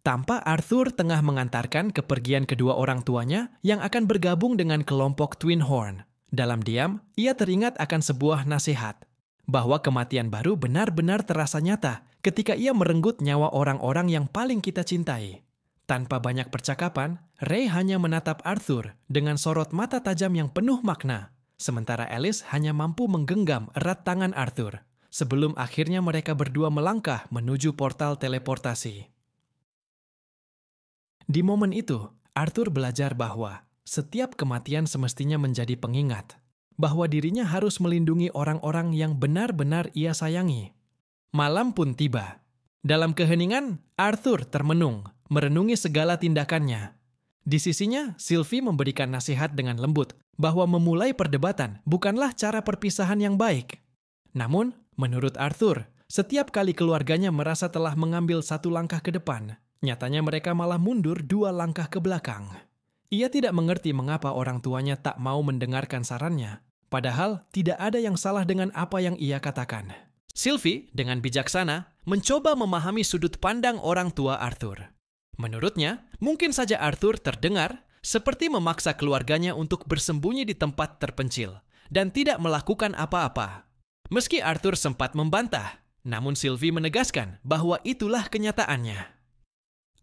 Tampak Arthur tengah mengantarkan kepergian kedua orang tuanya yang akan bergabung dengan kelompok Twin Horn. Dalam diam, ia teringat akan sebuah nasihat, bahwa kematian baru benar-benar terasa nyata ketika ia merenggut nyawa orang-orang yang paling kita cintai. Tanpa banyak percakapan, Ray hanya menatap Arthur dengan sorot mata tajam yang penuh makna, sementara Alice hanya mampu menggenggam erat tangan Arthur, sebelum akhirnya mereka berdua melangkah menuju portal teleportasi. Di momen itu, Arthur belajar bahwa setiap kematian semestinya menjadi pengingat bahwa dirinya harus melindungi orang-orang yang benar-benar ia sayangi. Malam pun tiba. Dalam keheningan, Arthur termenung, merenungi segala tindakannya. Di sisinya, Sylvie memberikan nasihat dengan lembut bahwa memulai perdebatan bukanlah cara perpisahan yang baik. Namun, menurut Arthur, setiap kali keluarganya merasa telah mengambil satu langkah ke depan, nyatanya mereka malah mundur 2 langkah ke belakang. Ia tidak mengerti mengapa orang tuanya tak mau mendengarkan sarannya, padahal tidak ada yang salah dengan apa yang ia katakan. Sylvie dengan bijaksana mencoba memahami sudut pandang orang tua Arthur. Menurutnya, mungkin saja Arthur terdengar seperti memaksa keluarganya untuk bersembunyi di tempat terpencil dan tidak melakukan apa-apa. Meski Arthur sempat membantah, namun Sylvie menegaskan bahwa itulah kenyataannya.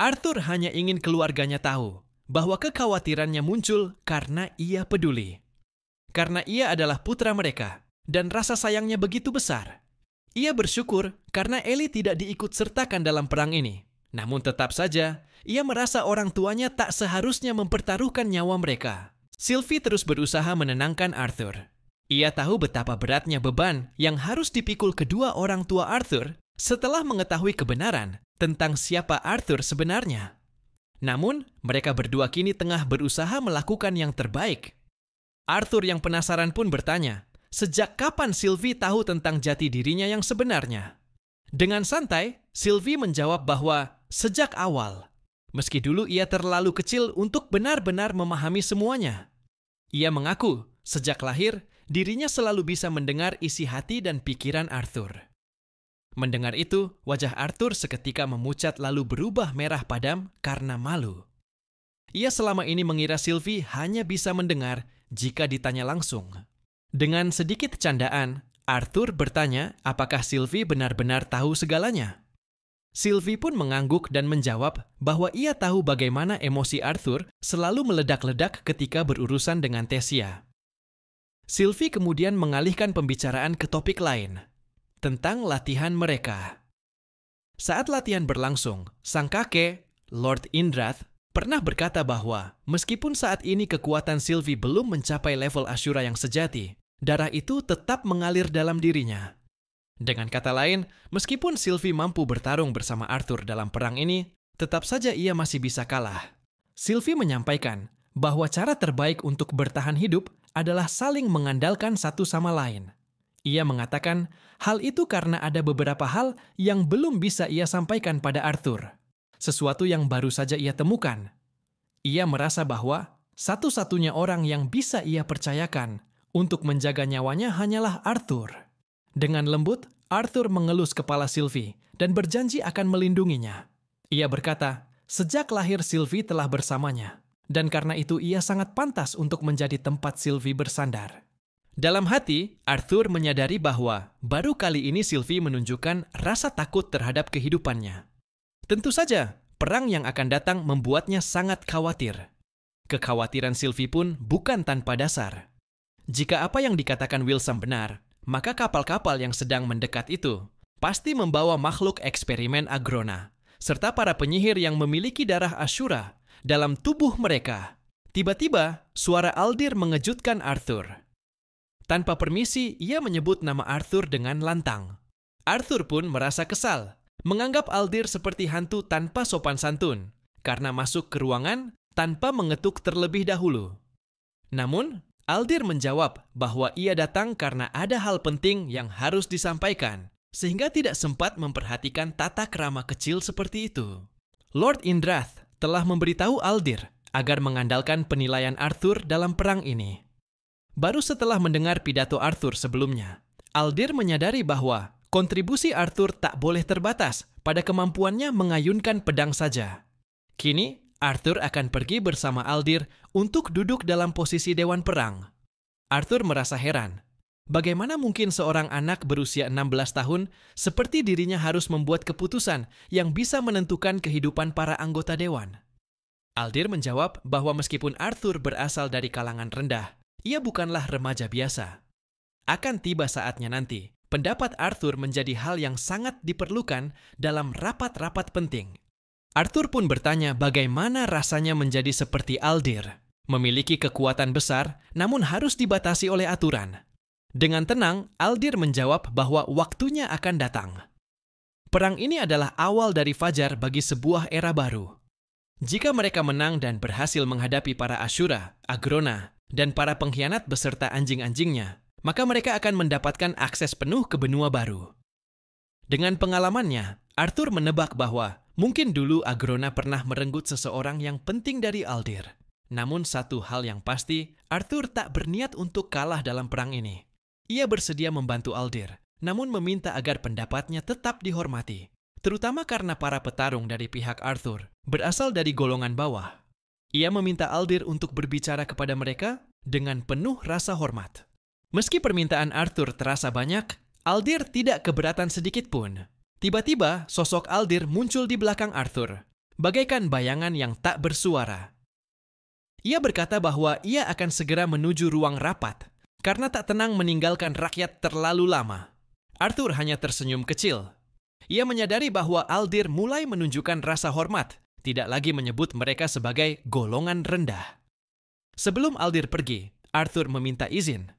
Arthur hanya ingin keluarganya tahu bahwa kekhawatirannya muncul karena ia peduli. Karena ia adalah putra mereka dan rasa sayangnya begitu besar. Ia bersyukur karena Ellie tidak diikut sertakan dalam perang ini. Namun tetap saja, ia merasa orang tuanya tak seharusnya mempertaruhkan nyawa mereka. Sylvie terus berusaha menenangkan Arthur. Ia tahu betapa beratnya beban yang harus dipikul kedua orang tua Arthur setelah mengetahui kebenaran tentang siapa Arthur sebenarnya. Namun, mereka berdua kini tengah berusaha melakukan yang terbaik. Arthur yang penasaran pun bertanya, sejak kapan Sylvie tahu tentang jati dirinya yang sebenarnya? Dengan santai, Sylvie menjawab bahwa sejak awal, meski dulu ia terlalu kecil untuk benar-benar memahami semuanya. Ia mengaku, sejak lahir, dirinya selalu bisa mendengar isi hati dan pikiran Arthur. Mendengar itu, wajah Arthur seketika memucat lalu berubah merah padam karena malu. Ia selama ini mengira Sylvie hanya bisa mendengar jika ditanya langsung. Dengan sedikit candaan, Arthur bertanya apakah Sylvie benar-benar tahu segalanya. Sylvie pun mengangguk dan menjawab bahwa ia tahu bagaimana emosi Arthur selalu meledak-ledak ketika berurusan dengan Tessia. Sylvie kemudian mengalihkan pembicaraan ke topik lain, tentang latihan mereka. Saat latihan berlangsung, sang kakek, Lord Indrath, pernah berkata bahwa meskipun saat ini kekuatan Sylvie belum mencapai level Ashura yang sejati, darah itu tetap mengalir dalam dirinya. Dengan kata lain, meskipun Sylvie mampu bertarung bersama Arthur dalam perang ini, tetap saja ia masih bisa kalah. Sylvie menyampaikan bahwa cara terbaik untuk bertahan hidup adalah saling mengandalkan satu sama lain. Ia mengatakan hal itu karena ada beberapa hal yang belum bisa ia sampaikan pada Arthur. Sesuatu yang baru saja ia temukan. Ia merasa bahwa satu-satunya orang yang bisa ia percayakan untuk menjaga nyawanya hanyalah Arthur. Dengan lembut, Arthur mengelus kepala Sylvie dan berjanji akan melindunginya. Ia berkata, sejak lahir Sylvie telah bersamanya, dan karena itu ia sangat pantas untuk menjadi tempat Sylvie bersandar. Dalam hati, Arthur menyadari bahwa baru kali ini Sylvie menunjukkan rasa takut terhadap kehidupannya. Tentu saja, perang yang akan datang membuatnya sangat khawatir. Kekhawatiran Sylvie pun bukan tanpa dasar. Jika apa yang dikatakan Wilson benar, maka kapal-kapal yang sedang mendekat itu pasti membawa makhluk eksperimen Agrona, serta para penyihir yang memiliki darah Ashura dalam tubuh mereka. Tiba-tiba, suara Aldir mengejutkan Arthur. Tanpa permisi, ia menyebut nama Arthur dengan lantang. Arthur pun merasa kesal, menganggap Aldir seperti hantu tanpa sopan santun, karena masuk ke ruangan tanpa mengetuk terlebih dahulu. Namun, Aldir menjawab bahwa ia datang karena ada hal penting yang harus disampaikan, sehingga tidak sempat memperhatikan tata krama kecil seperti itu. Lord Indrath telah memberitahu Aldir agar mengandalkan penilaian Arthur dalam perang ini. Baru setelah mendengar pidato Arthur sebelumnya, Aldir menyadari bahwa kontribusi Arthur tak boleh terbatas pada kemampuannya mengayunkan pedang saja. Kini, Arthur akan pergi bersama Aldir untuk duduk dalam posisi dewan perang. Arthur merasa heran. Bagaimana mungkin seorang anak berusia 16 tahun seperti dirinya harus membuat keputusan yang bisa menentukan kehidupan para anggota dewan? Aldir menjawab bahwa meskipun Arthur berasal dari kalangan rendah, ia bukanlah remaja biasa. Akan tiba saatnya nanti, pendapat Arthur menjadi hal yang sangat diperlukan dalam rapat-rapat penting. Arthur pun bertanya bagaimana rasanya menjadi seperti Aldir, memiliki kekuatan besar namun harus dibatasi oleh aturan. Dengan tenang, Aldir menjawab bahwa waktunya akan datang. Perang ini adalah awal dari fajar bagi sebuah era baru. Jika mereka menang dan berhasil menghadapi para Ashura, Agrona, dan para pengkhianat beserta anjing-anjingnya, maka mereka akan mendapatkan akses penuh ke benua baru. Dengan pengalamannya, Arthur menebak bahwa mungkin dulu Agrona pernah merenggut seseorang yang penting dari Aldir. Namun satu hal yang pasti, Arthur tak berniat untuk kalah dalam perang ini. Ia bersedia membantu Aldir, namun meminta agar pendapatnya tetap dihormati, terutama karena para petarung dari pihak Arthur berasal dari golongan bawah. Ia meminta Aldir untuk berbicara kepada mereka dengan penuh rasa hormat. Meski permintaan Arthur terasa banyak, Aldir tidak keberatan sedikit pun. Tiba-tiba, sosok Aldir muncul di belakang Arthur, bagaikan bayangan yang tak bersuara. Ia berkata bahwa ia akan segera menuju ruang rapat, karena tak tenang meninggalkan rakyat terlalu lama. Arthur hanya tersenyum kecil. Ia menyadari bahwa Aldir mulai menunjukkan rasa hormat, tidak lagi menyebut mereka sebagai golongan rendah. Sebelum Aldir pergi, Arthur meminta izin.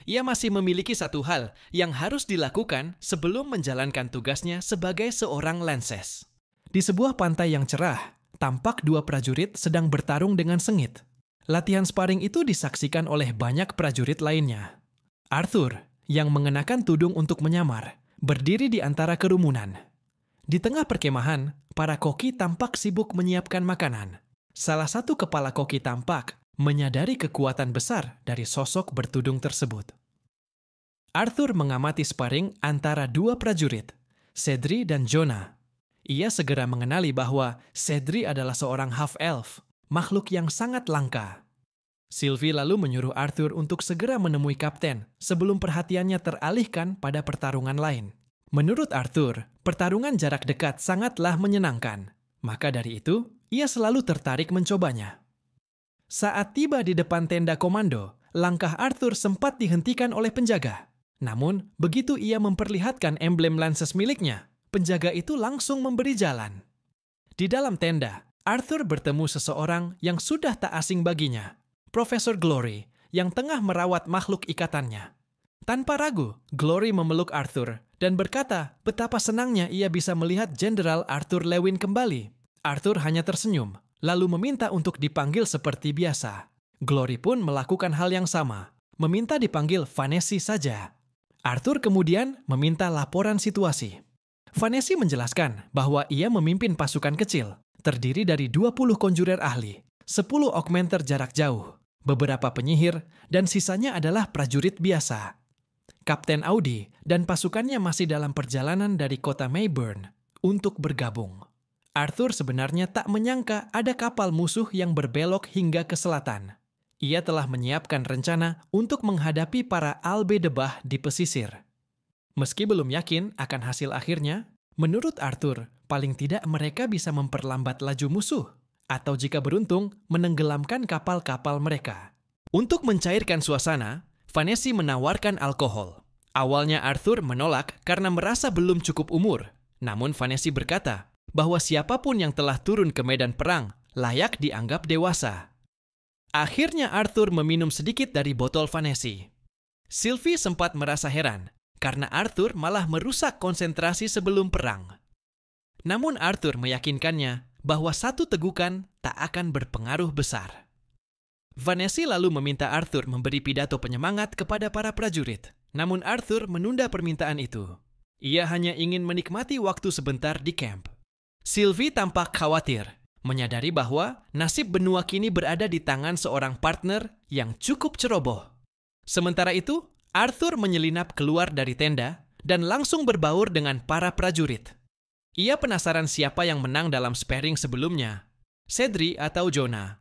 Ia masih memiliki satu hal yang harus dilakukan sebelum menjalankan tugasnya sebagai seorang Lances. Di sebuah pantai yang cerah, tampak dua prajurit sedang bertarung dengan sengit. Latihan sparring itu disaksikan oleh banyak prajurit lainnya. Arthur, yang mengenakan tudung untuk menyamar, berdiri di antara kerumunan. Di tengah perkemahan, para koki tampak sibuk menyiapkan makanan. Salah satu kepala koki tampak menyadari kekuatan besar dari sosok bertudung tersebut. Arthur mengamati sparring antara dua prajurit, Cedri dan Jonah. Ia segera mengenali bahwa Cedri adalah seorang half-elf, makhluk yang sangat langka. Sylvie lalu menyuruh Arthur untuk segera menemui kapten sebelum perhatiannya teralihkan pada pertarungan lain. Menurut Arthur, pertarungan jarak dekat sangatlah menyenangkan. Maka dari itu, ia selalu tertarik mencobanya. Saat tiba di depan tenda komando, langkah Arthur sempat dihentikan oleh penjaga. Namun, begitu ia memperlihatkan emblem Lances miliknya, penjaga itu langsung memberi jalan. Di dalam tenda, Arthur bertemu seseorang yang sudah tak asing baginya, Profesor Glory, yang tengah merawat makhluk ikatannya. Tanpa ragu, Glory memeluk Arthur dan berkata betapa senangnya ia bisa melihat Jenderal Arthur Lewin kembali. Arthur hanya tersenyum, lalu meminta untuk dipanggil seperti biasa. Glory pun melakukan hal yang sama, meminta dipanggil Vanessa saja. Arthur kemudian meminta laporan situasi. Vanessa menjelaskan bahwa ia memimpin pasukan kecil, terdiri dari 20 konjurer ahli, 10 augmenter jarak jauh, beberapa penyihir, dan sisanya adalah prajurit biasa. Kapten Audi dan pasukannya masih dalam perjalanan dari kota Mayburn untuk bergabung. Arthur sebenarnya tak menyangka ada kapal musuh yang berbelok hingga ke selatan. Ia telah menyiapkan rencana untuk menghadapi para Albedebah di pesisir. Meski belum yakin akan hasil akhirnya, menurut Arthur, paling tidak mereka bisa memperlambat laju musuh, atau jika beruntung, menenggelamkan kapal-kapal mereka. Untuk mencairkan suasana, Vanessa menawarkan alkohol. Awalnya Arthur menolak karena merasa belum cukup umur. Namun Vanessa berkata bahwa siapapun yang telah turun ke medan perang layak dianggap dewasa. Akhirnya Arthur meminum sedikit dari botol Vanessa. Sylvie sempat merasa heran karena Arthur malah merusak konsentrasi sebelum perang. Namun Arthur meyakinkannya bahwa satu tegukan tak akan berpengaruh besar. Vanessa lalu meminta Arthur memberi pidato penyemangat kepada para prajurit. Namun Arthur menunda permintaan itu. Ia hanya ingin menikmati waktu sebentar di camp. Sylvie tampak khawatir, menyadari bahwa nasib benua kini berada di tangan seorang partner yang cukup ceroboh. Sementara itu, Arthur menyelinap keluar dari tenda dan langsung berbaur dengan para prajurit. Ia penasaran siapa yang menang dalam sparring sebelumnya. Cedric atau Jonah.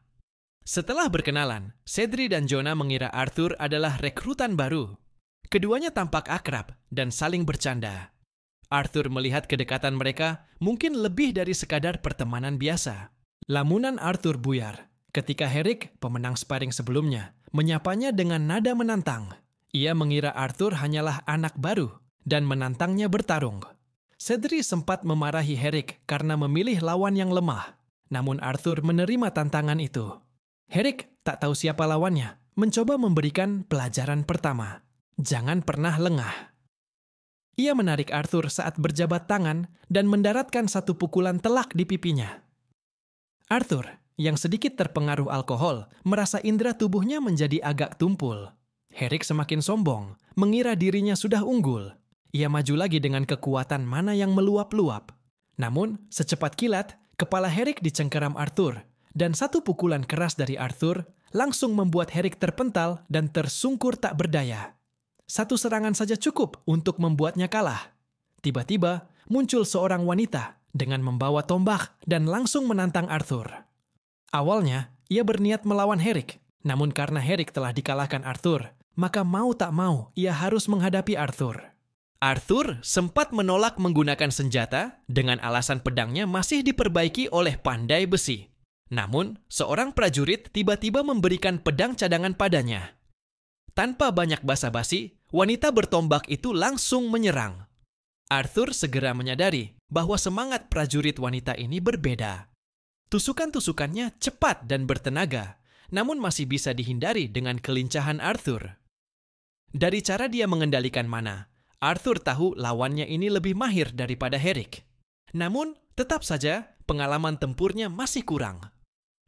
Setelah berkenalan, Cedric dan Jonah mengira Arthur adalah rekrutan baru. Keduanya tampak akrab dan saling bercanda. Arthur melihat kedekatan mereka mungkin lebih dari sekadar pertemanan biasa. Lamunan Arthur buyar ketika Herrick, pemenang sparring sebelumnya, menyapanya dengan nada menantang. Ia mengira Arthur hanyalah anak baru dan menantangnya bertarung. Cedric sempat memarahi Herrick karena memilih lawan yang lemah. Namun Arthur menerima tantangan itu. Herrick tak tahu siapa lawannya, mencoba memberikan pelajaran pertama. Jangan pernah lengah. Ia menarik Arthur saat berjabat tangan dan mendaratkan satu pukulan telak di pipinya. Arthur, yang sedikit terpengaruh alkohol, merasa indera tubuhnya menjadi agak tumpul. Herrick semakin sombong, mengira dirinya sudah unggul. Ia maju lagi dengan kekuatan mana yang meluap-luap. Namun, secepat kilat, kepala Herrick dicengkeram Arthur, dan satu pukulan keras dari Arthur langsung membuat Herrick terpental dan tersungkur tak berdaya. Satu serangan saja cukup untuk membuatnya kalah. Tiba-tiba, muncul seorang wanita dengan membawa tombak dan langsung menantang Arthur. Awalnya, ia berniat melawan Herrick, namun karena Herrick telah dikalahkan Arthur, maka mau tak mau ia harus menghadapi Arthur. Arthur sempat menolak menggunakan senjata dengan alasan pedangnya masih diperbaiki oleh pandai besi. Namun, seorang prajurit tiba-tiba memberikan pedang cadangan padanya. Tanpa banyak basa-basi, wanita bertombak itu langsung menyerang. Arthur segera menyadari bahwa semangat prajurit wanita ini berbeda. Tusukan-tusukannya cepat dan bertenaga, namun masih bisa dihindari dengan kelincahan Arthur. Dari cara dia mengendalikan mana, Arthur tahu lawannya ini lebih mahir daripada Herrick. Namun, tetap saja pengalaman tempurnya masih kurang.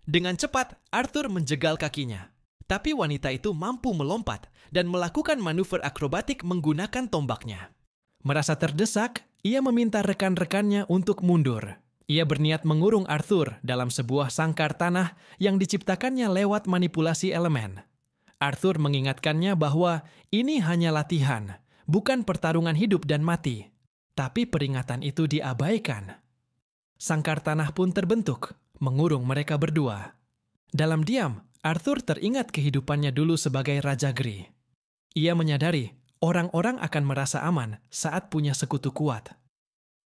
Dengan cepat, Arthur menjegal kakinya. Tapi wanita itu mampu melompat dan melakukan manuver akrobatik menggunakan tombaknya. Merasa terdesak, ia meminta rekan-rekannya untuk mundur. Ia berniat mengurung Arthur dalam sebuah sangkar tanah yang diciptakannya lewat manipulasi elemen. Arthur mengingatkannya bahwa ini hanya latihan, bukan pertarungan hidup dan mati. Tapi peringatan itu diabaikan. Sangkar tanah pun terbentuk, mengurung mereka berdua. Dalam diam, Arthur teringat kehidupannya dulu sebagai Raja Gri. Ia menyadari orang-orang akan merasa aman saat punya sekutu kuat.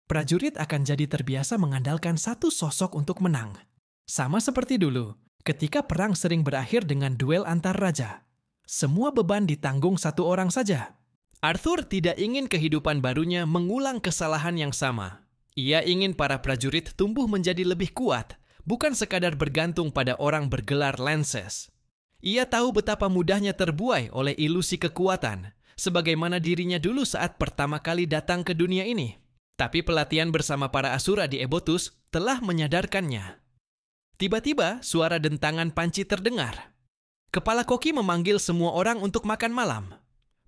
Prajurit akan jadi terbiasa mengandalkan satu sosok untuk menang. Sama seperti dulu, ketika perang sering berakhir dengan duel antar raja. Semua beban ditanggung satu orang saja. Arthur tidak ingin kehidupan barunya mengulang kesalahan yang sama. Ia ingin para prajurit tumbuh menjadi lebih kuat, bukan sekadar bergantung pada orang bergelar lances. Ia tahu betapa mudahnya terbuai oleh ilusi kekuatan, sebagaimana dirinya dulu saat pertama kali datang ke dunia ini. Tapi pelatihan bersama para Asura di Ebotus telah menyadarkannya. Tiba-tiba suara dentangan panci terdengar. Kepala koki memanggil semua orang untuk makan malam.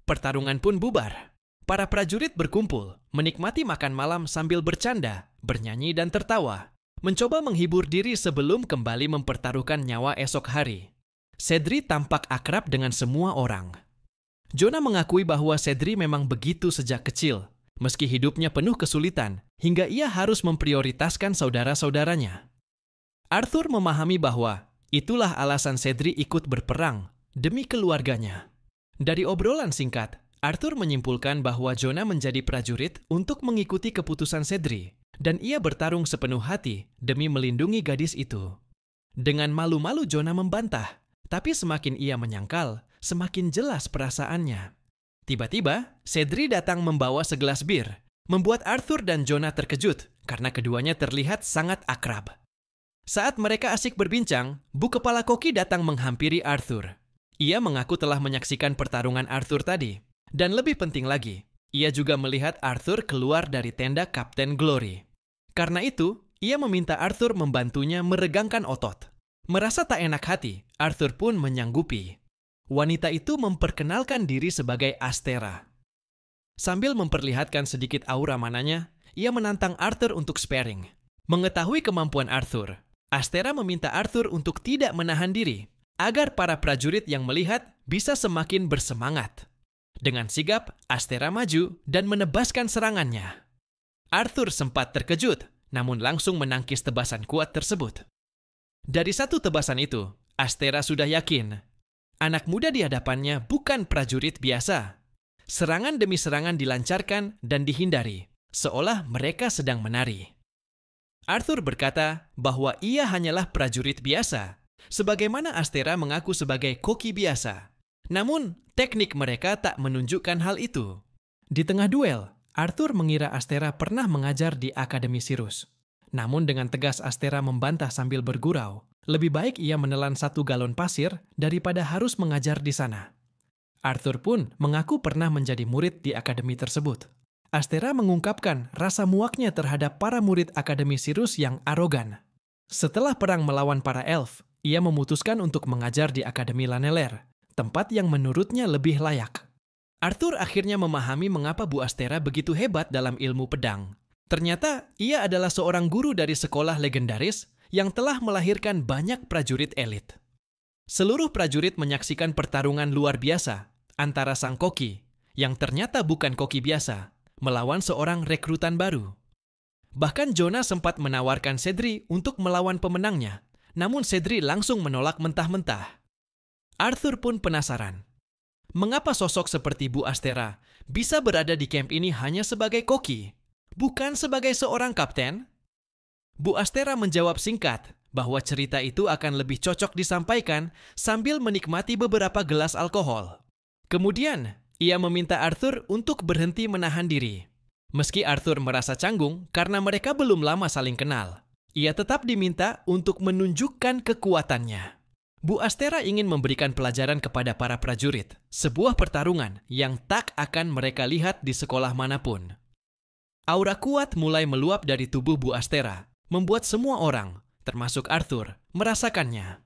Pertarungan pun bubar. Para prajurit berkumpul, menikmati makan malam sambil bercanda, bernyanyi dan tertawa. Mencoba menghibur diri sebelum kembali mempertaruhkan nyawa esok hari. Cedric tampak akrab dengan semua orang. Jonah mengakui bahwa Cedric memang begitu sejak kecil, meski hidupnya penuh kesulitan, hingga ia harus memprioritaskan saudara-saudaranya. Arthur memahami bahwa itulah alasan Cedric ikut berperang demi keluarganya. Dari obrolan singkat, Arthur menyimpulkan bahwa Jonah menjadi prajurit untuk mengikuti keputusan Cedric, dan ia bertarung sepenuh hati demi melindungi gadis itu. Dengan malu-malu Jonah membantah, tapi semakin ia menyangkal, semakin jelas perasaannya. Tiba-tiba, Cedric datang membawa segelas bir, membuat Arthur dan Jonah terkejut karena keduanya terlihat sangat akrab. Saat mereka asik berbincang, Bu Kepala Koki datang menghampiri Arthur. Ia mengaku telah menyaksikan pertarungan Arthur tadi, dan lebih penting lagi, ia juga melihat Arthur keluar dari tenda Kapten Glory. Karena itu, ia meminta Arthur membantunya meregangkan otot. Merasa tak enak hati, Arthur pun menyanggupi. Wanita itu memperkenalkan diri sebagai Astera. Sambil memperlihatkan sedikit aura mananya, ia menantang Arthur untuk sparring. Mengetahui kemampuan Arthur, Astera meminta Arthur untuk tidak menahan diri, agar para prajurit yang melihat bisa semakin bersemangat. Dengan sigap, Astera maju dan menebaskan serangannya. Arthur sempat terkejut, namun langsung menangkis tebasan kuat tersebut. Dari satu tebasan itu, Astera sudah yakin. Anak muda di hadapannya bukan prajurit biasa. Serangan demi serangan dilancarkan dan dihindari, seolah mereka sedang menari. Arthur berkata bahwa ia hanyalah prajurit biasa, sebagaimana Astera mengaku sebagai koki biasa. Namun, teknik mereka tak menunjukkan hal itu. Di tengah duel, Arthur mengira Astera pernah mengajar di Akademi Sirus. Namun dengan tegas Astera membantah sambil bergurau, lebih baik ia menelan 1 galon pasir daripada harus mengajar di sana. Arthur pun mengaku pernah menjadi murid di akademi tersebut. Astera mengungkapkan rasa muaknya terhadap para murid Akademi Sirus yang arogan. Setelah perang melawan para elf, ia memutuskan untuk mengajar di Akademi Laneler, tempat yang menurutnya lebih layak. Arthur akhirnya memahami mengapa Bu Astera begitu hebat dalam ilmu pedang. Ternyata ia adalah seorang guru dari sekolah legendaris yang telah melahirkan banyak prajurit elit. Seluruh prajurit menyaksikan pertarungan luar biasa antara sang koki, yang ternyata bukan koki biasa, melawan seorang rekrutan baru. Bahkan Jonah sempat menawarkan Cedri untuk melawan pemenangnya, namun Cedri langsung menolak mentah-mentah. Arthur pun penasaran. Mengapa sosok seperti Bu Astera bisa berada di camp ini hanya sebagai koki, bukan sebagai seorang kapten? Bu Astera menjawab singkat bahwa cerita itu akan lebih cocok disampaikan sambil menikmati beberapa gelas alkohol. Kemudian, ia meminta Arthur untuk berhenti menahan diri. Meski Arthur merasa canggung karena mereka belum lama saling kenal, ia tetap diminta untuk menunjukkan kekuatannya. Bu Astera ingin memberikan pelajaran kepada para prajurit, sebuah pertarungan yang tak akan mereka lihat di sekolah manapun. Aura kuat mulai meluap dari tubuh Bu Astera, membuat semua orang, termasuk Arthur, merasakannya.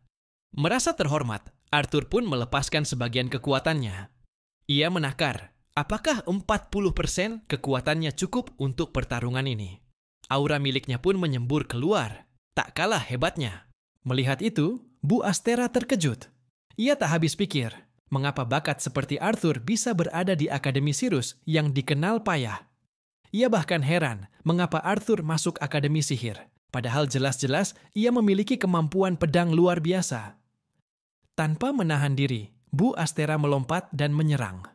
Merasa terhormat, Arthur pun melepaskan sebagian kekuatannya. Ia menakar, apakah 40% kekuatannya cukup untuk pertarungan ini? Aura miliknya pun menyembur keluar, tak kalah hebatnya. Melihat itu, Bu Astera terkejut. Ia tak habis pikir, mengapa bakat seperti Arthur bisa berada di Akademi Sirus yang dikenal payah. Ia bahkan heran mengapa Arthur masuk Akademi Sihir, padahal jelas-jelas ia memiliki kemampuan pedang luar biasa. Tanpa menahan diri, Bu Astera melompat dan menyerang.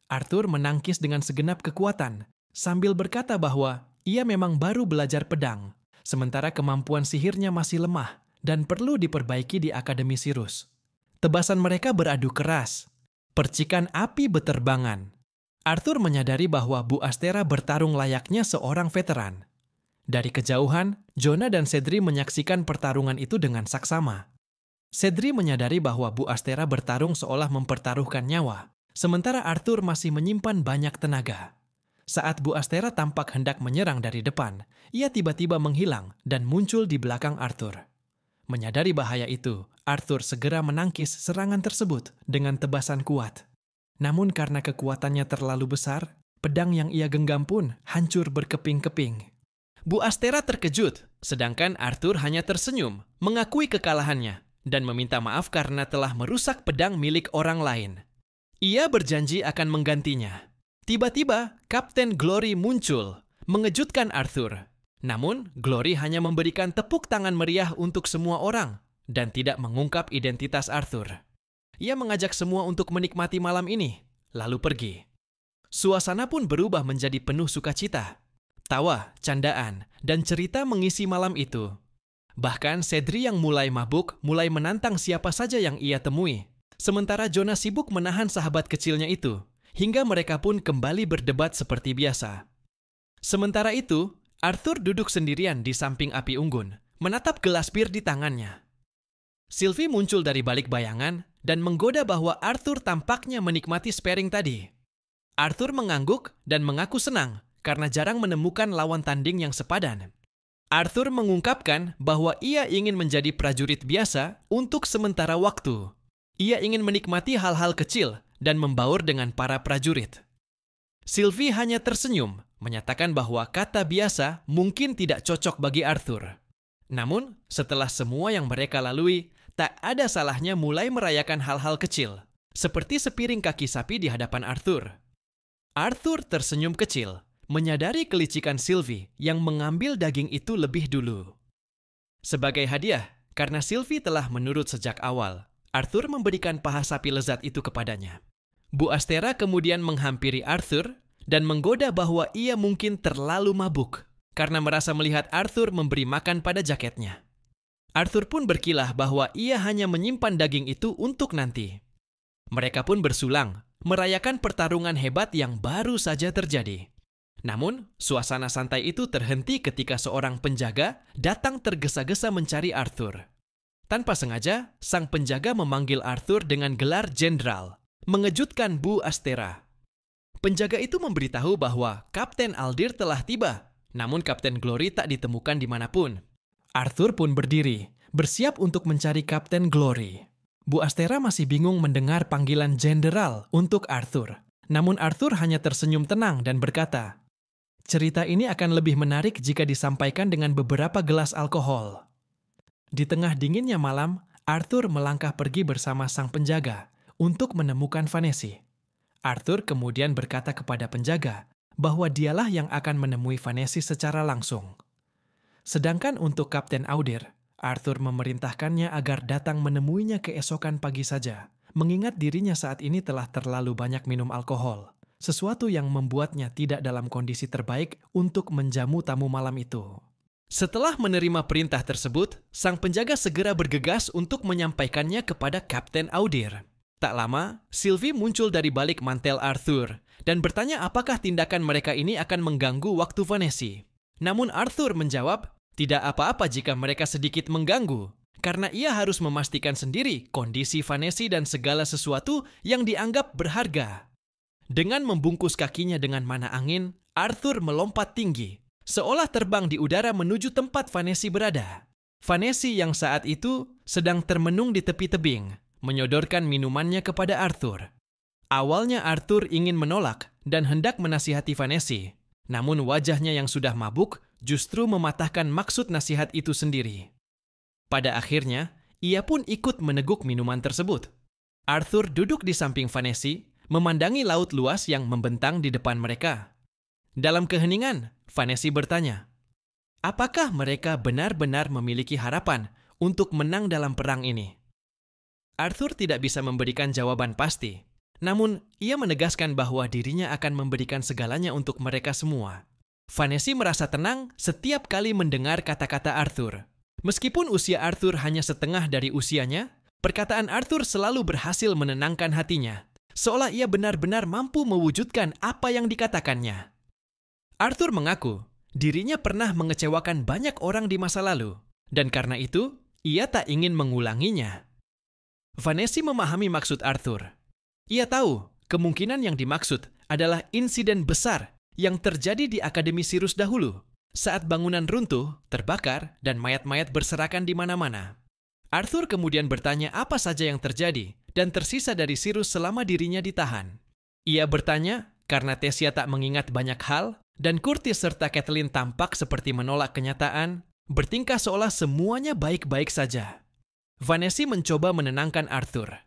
Arthur menangkis dengan segenap kekuatan, sambil berkata bahwa ia memang baru belajar pedang, sementara kemampuan sihirnya masih lemah dan perlu diperbaiki di Akademi Sirus. Tebasan mereka beradu keras. Percikan api beterbangan. Arthur menyadari bahwa Bu Astera bertarung layaknya seorang veteran. Dari kejauhan, Jonah dan Cedri menyaksikan pertarungan itu dengan saksama. Cedri menyadari bahwa Bu Astera bertarung seolah mempertaruhkan nyawa, sementara Arthur masih menyimpan banyak tenaga. Saat Bu Astera tampak hendak menyerang dari depan, ia tiba-tiba menghilang dan muncul di belakang Arthur. Menyadari bahaya itu, Arthur segera menangkis serangan tersebut dengan tebasan kuat. Namun karena kekuatannya terlalu besar, pedang yang ia genggam pun hancur berkeping-keping. Bu Astera terkejut, sedangkan Arthur hanya tersenyum, mengakui kekalahannya, dan meminta maaf karena telah merusak pedang milik orang lain. Ia berjanji akan menggantinya. Tiba-tiba, Kapten Glory muncul, mengejutkan Arthur. Namun, Glory hanya memberikan tepuk tangan meriah untuk semua orang dan tidak mengungkap identitas Arthur. Ia mengajak semua untuk menikmati malam ini, lalu pergi. Suasana pun berubah menjadi penuh sukacita. Tawa, candaan, dan cerita mengisi malam itu. Bahkan Cedri yang mulai mabuk mulai menantang siapa saja yang ia temui. Sementara Jonah sibuk menahan sahabat kecilnya itu, hingga mereka pun kembali berdebat seperti biasa. Sementara itu, Arthur duduk sendirian di samping api unggun, menatap gelas bir di tangannya. Sylvie muncul dari balik bayangan dan menggoda bahwa Arthur tampaknya menikmati sparring tadi. Arthur mengangguk dan mengaku senang karena jarang menemukan lawan tanding yang sepadan. Arthur mengungkapkan bahwa ia ingin menjadi prajurit biasa untuk sementara waktu. Ia ingin menikmati hal-hal kecil dan membaur dengan para prajurit. Sylvie hanya tersenyum, menyatakan bahwa kata biasa mungkin tidak cocok bagi Arthur. Namun, setelah semua yang mereka lalui, tak ada salahnya mulai merayakan hal-hal kecil, seperti sepiring kaki sapi di hadapan Arthur. Arthur tersenyum kecil, menyadari kelicikan Sylvie yang mengambil daging itu lebih dulu. Sebagai hadiah, Karena Sylvie telah menurut sejak awal, Arthur memberikan paha sapi lezat itu kepadanya. Bu Astera kemudian menghampiri Arthur dan menggoda bahwa ia mungkin terlalu mabuk karena merasa melihat Arthur memberi makan pada jaketnya. Arthur pun berkilah bahwa ia hanya menyimpan daging itu untuk nanti. Mereka pun bersulang, merayakan pertarungan hebat yang baru saja terjadi. Namun, suasana santai itu terhenti ketika seorang penjaga datang tergesa-gesa mencari Arthur. Tanpa sengaja, sang penjaga memanggil Arthur dengan gelar jenderal, mengejutkan Bu Astera. Penjaga itu memberitahu bahwa Kapten Aldir telah tiba, namun Kapten Glory tak ditemukan dimanapun. Arthur pun berdiri, bersiap untuk mencari Kapten Glory. Bu Astera masih bingung mendengar panggilan jenderal untuk Arthur. Namun Arthur hanya tersenyum tenang dan berkata, "Cerita ini akan lebih menarik jika disampaikan dengan beberapa gelas alkohol." Di tengah dinginnya malam, Arthur melangkah pergi bersama sang penjaga untuk menemukan Vanessa. Arthur kemudian berkata kepada penjaga bahwa dialah yang akan menemui Vanessa secara langsung. Sedangkan untuk Kapten Audir, Arthur memerintahkannya agar datang menemuinya keesokan pagi saja, mengingat dirinya saat ini telah terlalu banyak minum alkohol. Sesuatu yang membuatnya tidak dalam kondisi terbaik untuk menjamu tamu malam itu. Setelah menerima perintah tersebut, sang penjaga segera bergegas untuk menyampaikannya kepada Kapten Audir. Tak lama, Sylvie muncul dari balik mantel Arthur dan bertanya apakah tindakan mereka ini akan mengganggu waktu Vanessa. Namun Arthur menjawab, tidak apa-apa jika mereka sedikit mengganggu, karena ia harus memastikan sendiri kondisi Vanessa dan segala sesuatu yang dianggap berharga. Dengan membungkus kakinya dengan mana angin, Arthur melompat tinggi, seolah terbang di udara menuju tempat Vanessa berada. Vanessa yang saat itu sedang termenung di tepi tebing, menyodorkan minumannya kepada Arthur. Awalnya Arthur ingin menolak dan hendak menasihati Vanessa, namun wajahnya yang sudah mabuk justru mematahkan maksud nasihat itu sendiri. Pada akhirnya, ia pun ikut meneguk minuman tersebut. Arthur duduk di samping Vanessa, memandangi laut luas yang membentang di depan mereka. Dalam keheningan, Vanessa bertanya, apakah mereka benar-benar memiliki harapan untuk menang dalam perang ini? Arthur tidak bisa memberikan jawaban pasti, namun ia menegaskan bahwa dirinya akan memberikan segalanya untuk mereka semua. Vanessa merasa tenang setiap kali mendengar kata-kata Arthur. Meskipun usia Arthur hanya setengah dari usianya, perkataan Arthur selalu berhasil menenangkan hatinya, seolah ia benar-benar mampu mewujudkan apa yang dikatakannya. Arthur mengaku dirinya pernah mengecewakan banyak orang di masa lalu, dan karena itu, ia tak ingin mengulanginya. Vanessa memahami maksud Arthur. Ia tahu kemungkinan yang dimaksud adalah insiden besar yang terjadi di Akademi Sirus dahulu, saat bangunan runtuh, terbakar, dan mayat-mayat berserakan di mana-mana. Arthur kemudian bertanya apa saja yang terjadi dan tersisa dari Sirus selama dirinya ditahan. Ia bertanya karena Tessia tak mengingat banyak hal dan Curtis serta Kathleen tampak seperti menolak kenyataan, bertingkah seolah semuanya baik-baik saja. Vanessa mencoba menenangkan Arthur.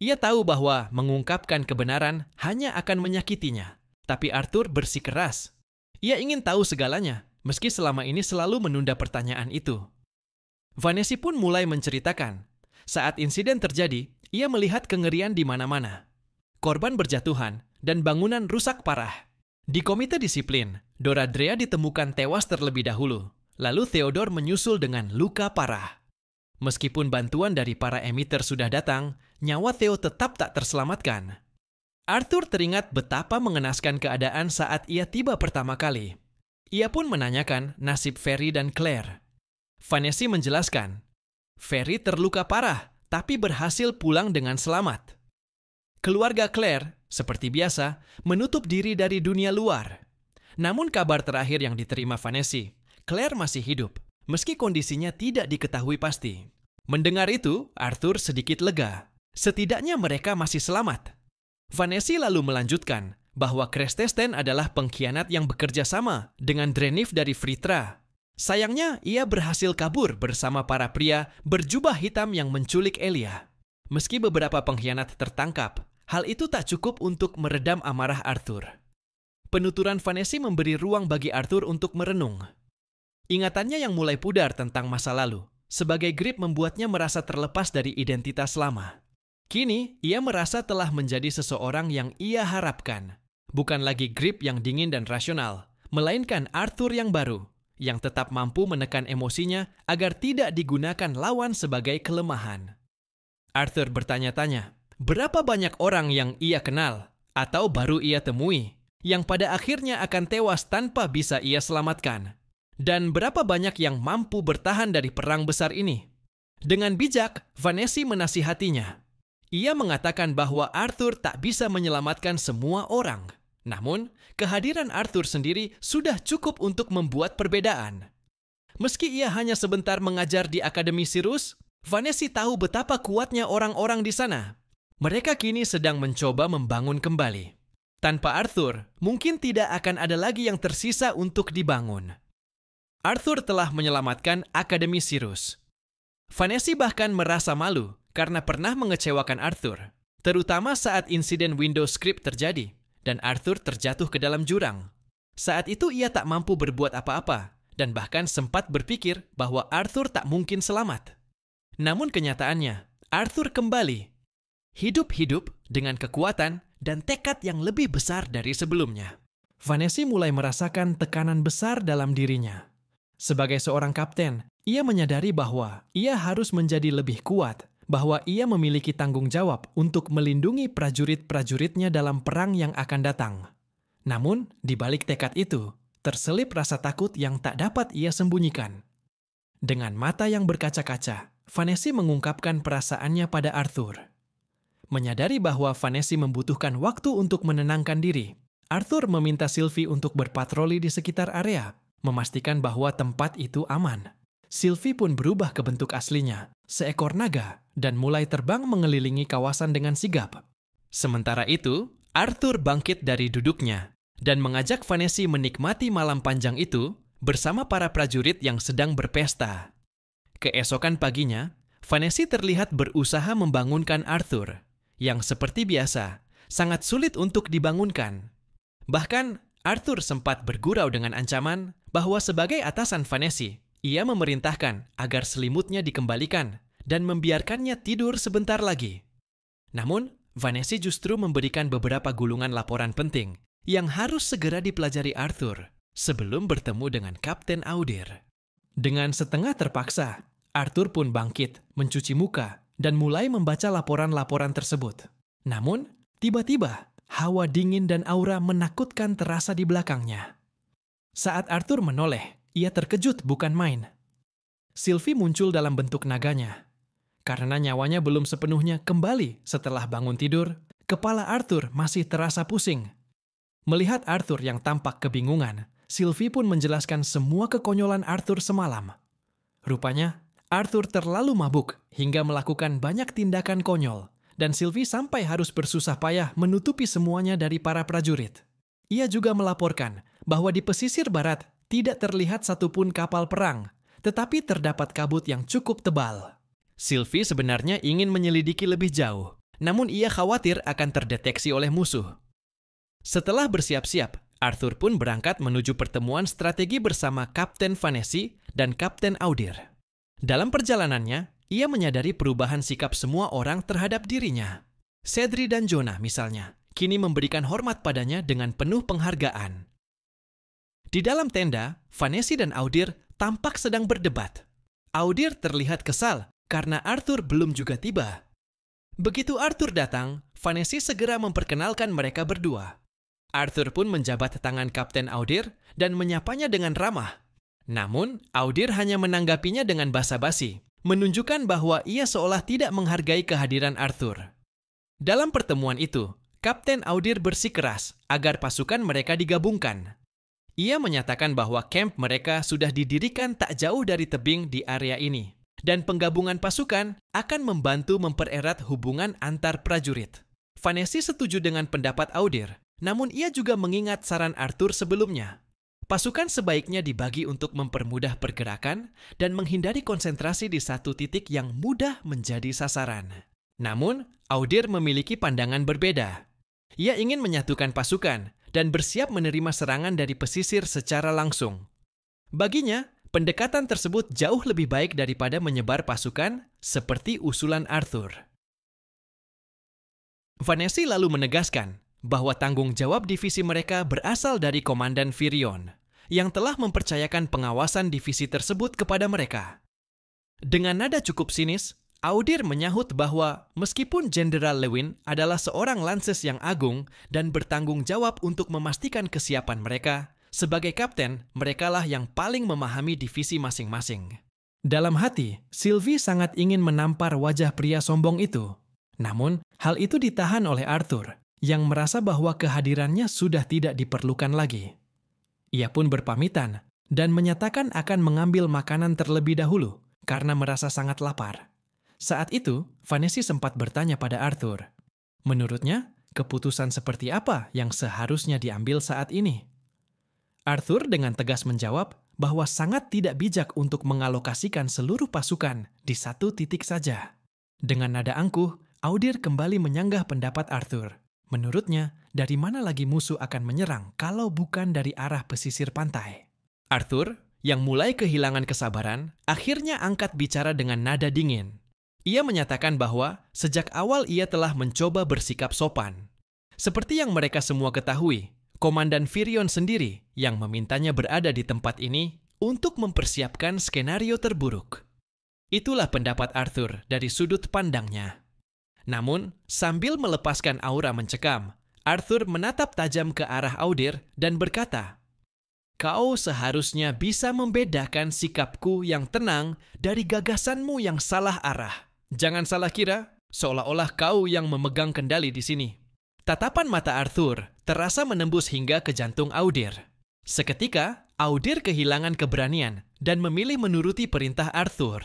Ia tahu bahwa mengungkapkan kebenaran hanya akan menyakitinya, tapi Arthur bersikeras. Ia ingin tahu segalanya, meski selama ini selalu menunda pertanyaan itu. Vanessa pun mulai menceritakan. Saat insiden terjadi, ia melihat kengerian di mana-mana. Korban berjatuhan dan bangunan rusak parah. Di komite disiplin, Doradrea ditemukan tewas terlebih dahulu. Lalu Theodore menyusul dengan luka parah. Meskipun bantuan dari para emiter sudah datang, nyawa Theo tetap tak terselamatkan. Arthur teringat betapa mengenaskan keadaan saat ia tiba pertama kali. Ia pun menanyakan nasib Ferry dan Claire. Vanessa menjelaskan, Ferry terluka parah, tapi berhasil pulang dengan selamat. Keluarga Claire, seperti biasa, menutup diri dari dunia luar. Namun kabar terakhir yang diterima Vanessa, Claire masih hidup, meski kondisinya tidak diketahui pasti. Mendengar itu, Arthur sedikit lega. Setidaknya mereka masih selamat. Vanessa lalu melanjutkan bahwa Krestesten adalah pengkhianat yang bekerja sama dengan Drenif dari Fritra. Sayangnya, ia berhasil kabur bersama para pria berjubah hitam yang menculik Elia. Meski beberapa pengkhianat tertangkap, hal itu tak cukup untuk meredam amarah Arthur. Penuturan Vanessa memberi ruang bagi Arthur untuk merenung. Ingatannya yang mulai pudar tentang masa lalu, sebagai grip membuatnya merasa terlepas dari identitas lama. Kini, ia merasa telah menjadi seseorang yang ia harapkan. Bukan lagi grip yang dingin dan rasional, melainkan Arthur yang baru, yang tetap mampu menekan emosinya agar tidak digunakan lawan sebagai kelemahan. Arthur bertanya-tanya, berapa banyak orang yang ia kenal atau baru ia temui yang pada akhirnya akan tewas tanpa bisa ia selamatkan? Dan berapa banyak yang mampu bertahan dari perang besar ini? Dengan bijak, Vanessa menasihatinya. Ia mengatakan bahwa Arthur tak bisa menyelamatkan semua orang. Namun, kehadiran Arthur sendiri sudah cukup untuk membuat perbedaan. Meski ia hanya sebentar mengajar di Akademi Sirius, Vanessa tahu betapa kuatnya orang-orang di sana. Mereka kini sedang mencoba membangun kembali. Tanpa Arthur, mungkin tidak akan ada lagi yang tersisa untuk dibangun. Arthur telah menyelamatkan Akademi Sirius. Vanessa bahkan merasa malu karena pernah mengecewakan Arthur, terutama saat insiden Windows Script terjadi dan Arthur terjatuh ke dalam jurang. Saat itu ia tak mampu berbuat apa-apa dan bahkan sempat berpikir bahwa Arthur tak mungkin selamat. Namun kenyataannya, Arthur kembali. Hidup-hidup dengan kekuatan dan tekad yang lebih besar dari sebelumnya. Vanessa mulai merasakan tekanan besar dalam dirinya. Sebagai seorang kapten, ia menyadari bahwa ia harus menjadi lebih kuat, bahwa ia memiliki tanggung jawab untuk melindungi prajurit-prajuritnya dalam perang yang akan datang. Namun, di balik tekad itu, terselip rasa takut yang tak dapat ia sembunyikan. Dengan mata yang berkaca-kaca, Vanessa mengungkapkan perasaannya pada Arthur. Menyadari bahwa Vanessa membutuhkan waktu untuk menenangkan diri, Arthur meminta Sylvie untuk berpatroli di sekitar area, memastikan bahwa tempat itu aman. Sylvie pun berubah ke bentuk aslinya, seekor naga, dan mulai terbang mengelilingi kawasan dengan sigap. Sementara itu, Arthur bangkit dari duduknya dan mengajak Vanessa menikmati malam panjang itu bersama para prajurit yang sedang berpesta. Keesokan paginya, Vanessa terlihat berusaha membangunkan Arthur, yang seperti biasa, sangat sulit untuk dibangunkan. Bahkan, Arthur sempat bergurau dengan ancaman bahwa sebagai atasan Vanessa, ia memerintahkan agar selimutnya dikembalikan dan membiarkannya tidur sebentar lagi. Namun, Vanessa justru memberikan beberapa gulungan laporan penting yang harus segera dipelajari Arthur sebelum bertemu dengan Kapten Audir. Dengan setengah terpaksa, Arthur pun bangkit, mencuci muka, dan mulai membaca laporan-laporan tersebut. Namun, tiba-tiba, hawa dingin dan aura menakutkan terasa di belakangnya. Saat Arthur menoleh, ia terkejut bukan main. Sylvie muncul dalam bentuk naganya. Karena nyawanya belum sepenuhnya kembali setelah bangun tidur, kepala Arthur masih terasa pusing. Melihat Arthur yang tampak kebingungan, Sylvie pun menjelaskan semua kekonyolan Arthur semalam. Rupanya, Arthur terlalu mabuk hingga melakukan banyak tindakan konyol, dan Sylvie sampai harus bersusah payah menutupi semuanya dari para prajurit. Ia juga melaporkan bahwa di pesisir barat tidak terlihat satupun kapal perang, tetapi terdapat kabut yang cukup tebal. Sylvie sebenarnya ingin menyelidiki lebih jauh, namun ia khawatir akan terdeteksi oleh musuh. Setelah bersiap-siap, Arthur pun berangkat menuju pertemuan strategi bersama Kapten Vanessa dan Kapten Audir. Dalam perjalanannya, ia menyadari perubahan sikap semua orang terhadap dirinya. Cedric dan Jonah misalnya, kini memberikan hormat padanya dengan penuh penghargaan. Di dalam tenda, Vanessa dan Audir tampak sedang berdebat. Audir terlihat kesal karena Arthur belum juga tiba. Begitu Arthur datang, Vanessa segera memperkenalkan mereka berdua. Arthur pun menjabat tangan Kapten Audir dan menyapanya dengan ramah. Namun, Audir hanya menanggapinya dengan basa-basi, menunjukkan bahwa ia seolah tidak menghargai kehadiran Arthur. Dalam pertemuan itu, Kapten Audir bersikeras agar pasukan mereka digabungkan. Ia menyatakan bahwa kamp mereka sudah didirikan tak jauh dari tebing di area ini, dan penggabungan pasukan akan membantu mempererat hubungan antar prajurit. Vanessa setuju dengan pendapat Audir, namun ia juga mengingat saran Arthur sebelumnya. Pasukan sebaiknya dibagi untuk mempermudah pergerakan dan menghindari konsentrasi di satu titik yang mudah menjadi sasaran. Namun, Audir memiliki pandangan berbeda. Ia ingin menyatukan pasukan dan bersiap menerima serangan dari pesisir secara langsung. Baginya, Pendekatan tersebut jauh lebih baik daripada menyebar pasukan seperti usulan Arthur. Vanessa lalu menegaskan bahwa tanggung jawab divisi mereka berasal dari Komandan Virion, yang telah mempercayakan pengawasan divisi tersebut kepada mereka. Dengan nada cukup sinis, Audir menyahut bahwa meskipun Jenderal Lewin adalah seorang lanses yang agung dan bertanggung jawab untuk memastikan kesiapan mereka, sebagai kapten, merekalah yang paling memahami divisi masing-masing. Dalam hati, Sylvie sangat ingin menampar wajah pria sombong itu. Namun, hal itu ditahan oleh Arthur, yang merasa bahwa kehadirannya sudah tidak diperlukan lagi. Ia pun berpamitan dan menyatakan akan mengambil makanan terlebih dahulu karena merasa sangat lapar. Saat itu, Vanessa sempat bertanya pada Arthur. Menurutnya, keputusan seperti apa yang seharusnya diambil saat ini? Arthur dengan tegas menjawab bahwa sangat tidak bijak untuk mengalokasikan seluruh pasukan di satu titik saja. Dengan nada angkuh, Audir kembali menyanggah pendapat Arthur. Menurutnya, dari mana lagi musuh akan menyerang kalau bukan dari arah pesisir pantai? Arthur, yang mulai kehilangan kesabaran, akhirnya angkat bicara dengan nada dingin. Ia menyatakan bahwa sejak awal ia telah mencoba bersikap sopan. Seperti yang mereka semua ketahui, Komandan Virion sendiri yang memintanya berada di tempat ini untuk mempersiapkan skenario terburuk. Itulah pendapat Arthur dari sudut pandangnya. Namun, sambil melepaskan aura mencekam, Arthur menatap tajam ke arah Audir dan berkata, "Kau seharusnya bisa membedakan sikapku yang tenang dari gagasanmu yang salah arah. Jangan salah kira, seolah-olah kau yang memegang kendali di sini." Tatapan mata Arthur terasa menembus hingga ke jantung Audir. Seketika, Audir kehilangan keberanian dan memilih menuruti perintah Arthur.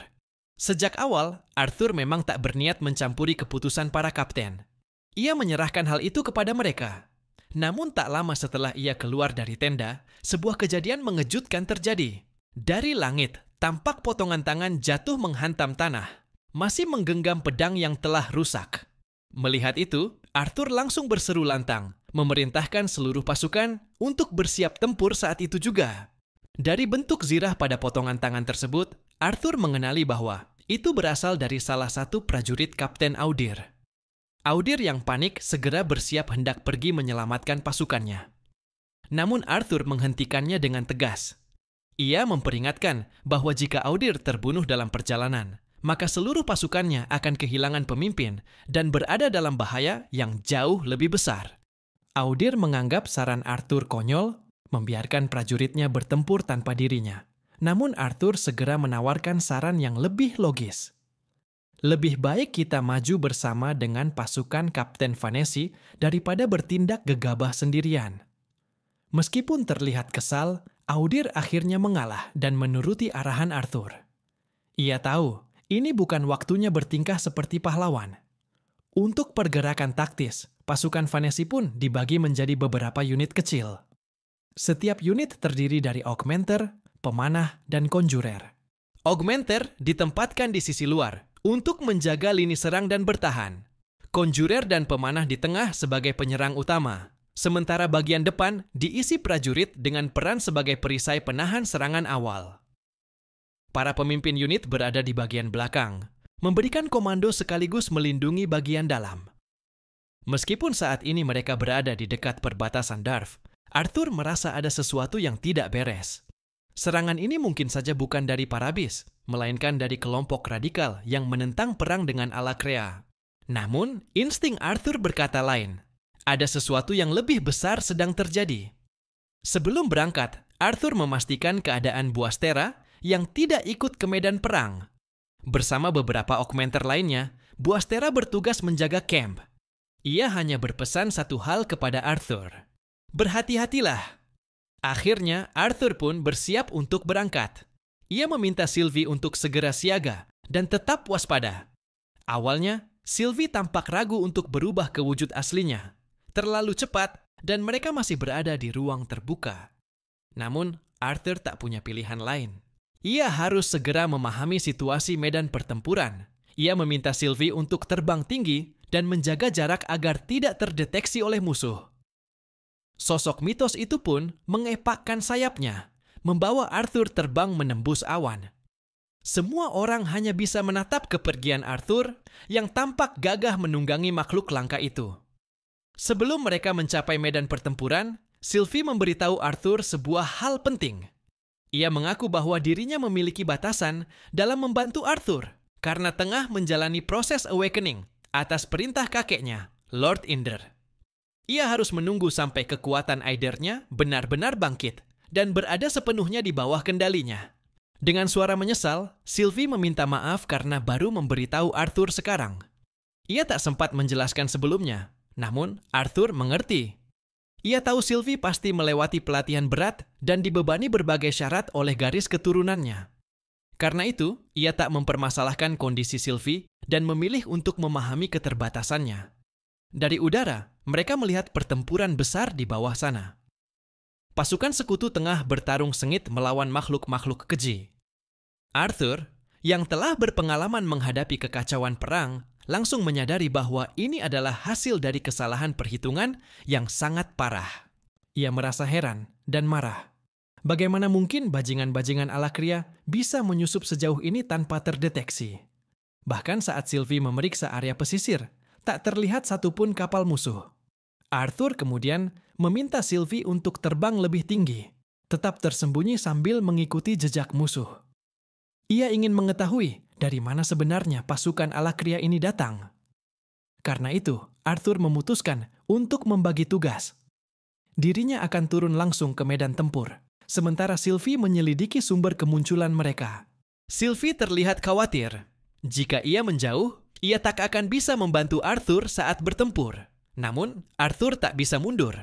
Sejak awal, Arthur memang tak berniat mencampuri keputusan para kapten. Ia menyerahkan hal itu kepada mereka. Namun tak lama setelah ia keluar dari tenda, sebuah kejadian mengejutkan terjadi. Dari langit, tampak potongan tangan jatuh menghantam tanah, masih menggenggam pedang yang telah rusak. Melihat itu, Arthur langsung berseru lantang, memerintahkan seluruh pasukan untuk bersiap tempur saat itu juga. Dari bentuk zirah pada potongan tangan tersebut, Arthur mengenali bahwa itu berasal dari salah satu prajurit Kapten Audir. Audir yang panik segera bersiap hendak pergi menyelamatkan pasukannya. Namun Arthur menghentikannya dengan tegas. Ia memperingatkan bahwa jika Audir terbunuh dalam perjalanan, maka seluruh pasukannya akan kehilangan pemimpin dan berada dalam bahaya yang jauh lebih besar. Audir menganggap saran Arthur konyol, membiarkan prajuritnya bertempur tanpa dirinya. Namun Arthur segera menawarkan saran yang lebih logis. Lebih baik kita maju bersama dengan pasukan Kapten Vanessa daripada bertindak gegabah sendirian. Meskipun terlihat kesal, Audir akhirnya mengalah dan menuruti arahan Arthur. Ia tahu ini bukan waktunya bertingkah seperti pahlawan. Untuk pergerakan taktis, pasukan Vanessa pun dibagi menjadi beberapa unit kecil. Setiap unit terdiri dari augmenter, pemanah, dan conjurer. Augmenter ditempatkan di sisi luar untuk menjaga lini serang dan bertahan. Conjurer dan pemanah di tengah sebagai penyerang utama. Sementara bagian depan diisi prajurit dengan peran sebagai perisai penahan serangan awal. Para pemimpin unit berada di bagian belakang, memberikan komando sekaligus melindungi bagian dalam. Meskipun saat ini mereka berada di dekat perbatasan Darv, Arthur merasa ada sesuatu yang tidak beres. Serangan ini mungkin saja bukan dari Parabis, melainkan dari kelompok radikal yang menentang perang dengan Alakrea. Namun, insting Arthur berkata lain. Ada sesuatu yang lebih besar sedang terjadi. Sebelum berangkat, Arthur memastikan keadaan Buastera yang tidak ikut ke medan perang. Bersama beberapa augmenter lainnya, Buastera bertugas menjaga camp. Ia hanya berpesan satu hal kepada Arthur. Berhati-hatilah. Akhirnya, Arthur pun bersiap untuk berangkat. Ia meminta Sylvie untuk segera siaga dan tetap waspada. Awalnya, Sylvie tampak ragu untuk berubah ke wujud aslinya. Terlalu cepat dan mereka masih berada di ruang terbuka. Namun, Arthur tak punya pilihan lain. Ia harus segera memahami situasi medan pertempuran. Ia meminta Sylvie untuk terbang tinggi dan menjaga jarak agar tidak terdeteksi oleh musuh. Sosok mitos itu pun mengepakkan sayapnya, membawa Arthur terbang menembus awan. Semua orang hanya bisa menatap kepergian Arthur yang tampak gagah menunggangi makhluk langka itu. Sebelum mereka mencapai medan pertempuran, Sylvie memberitahu Arthur sebuah hal penting. Ia mengaku bahwa dirinya memiliki batasan dalam membantu Arthur karena tengah menjalani proses awakening atas perintah kakeknya, Lord Inder. Ia harus menunggu sampai kekuatan Aidernya benar-benar bangkit dan berada sepenuhnya di bawah kendalinya. Dengan suara menyesal, Sylvie meminta maaf karena baru memberitahu Arthur sekarang. Ia tak sempat menjelaskan sebelumnya, namun Arthur mengerti. Ia tahu Sylvie pasti melewati pelatihan berat dan dibebani berbagai syarat oleh garis keturunannya. Karena itu, ia tak mempermasalahkan kondisi Sylvie dan memilih untuk memahami keterbatasannya. Dari udara, mereka melihat pertempuran besar di bawah sana. Pasukan sekutu tengah bertarung sengit melawan makhluk-makhluk keji. Arthur, yang telah berpengalaman menghadapi kekacauan perang, langsung menyadari bahwa ini adalah hasil dari kesalahan perhitungan yang sangat parah. Ia merasa heran dan marah. Bagaimana mungkin bajingan-bajingan Alakria bisa menyusup sejauh ini tanpa terdeteksi? Bahkan saat Sylvie memeriksa area pesisir, tak terlihat satupun kapal musuh. Arthur kemudian meminta Sylvie untuk terbang lebih tinggi, tetap tersembunyi sambil mengikuti jejak musuh. Ia ingin mengetahui dari mana sebenarnya pasukan Alakria ini datang. Karena itu, Arthur memutuskan untuk membagi tugas. Dirinya akan turun langsung ke medan tempur, sementara Sylvie menyelidiki sumber kemunculan mereka. Sylvie terlihat khawatir. Jika ia menjauh, ia tak akan bisa membantu Arthur saat bertempur. Namun, Arthur tak bisa mundur.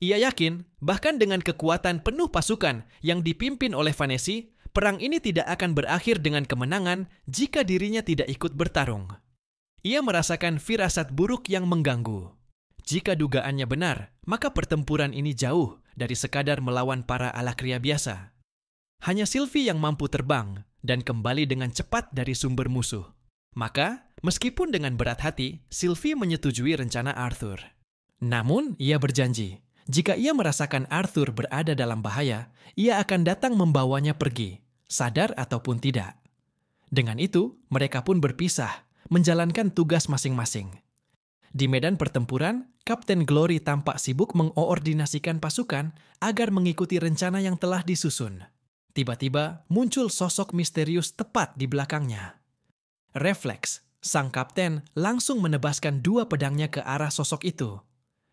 Ia yakin, bahkan dengan kekuatan penuh pasukan yang dipimpin oleh Vanessa, perang ini tidak akan berakhir dengan kemenangan jika dirinya tidak ikut bertarung. Ia merasakan firasat buruk yang mengganggu. Jika dugaannya benar, maka pertempuran ini jauh dari sekadar melawan para Alakria biasa. Hanya Sylvie yang mampu terbang dan kembali dengan cepat dari sumber musuh. Maka, meskipun dengan berat hati, Sylvie menyetujui rencana Arthur. Namun, ia berjanji, jika ia merasakan Arthur berada dalam bahaya, ia akan datang membawanya pergi, sadar ataupun tidak. Dengan itu, mereka pun berpisah, menjalankan tugas masing-masing. Di medan pertempuran, Kapten Glory tampak sibuk mengoordinasikan pasukan agar mengikuti rencana yang telah disusun. Tiba-tiba, muncul sosok misterius tepat di belakangnya. Refleks, sang kapten langsung menebaskan dua pedangnya ke arah sosok itu.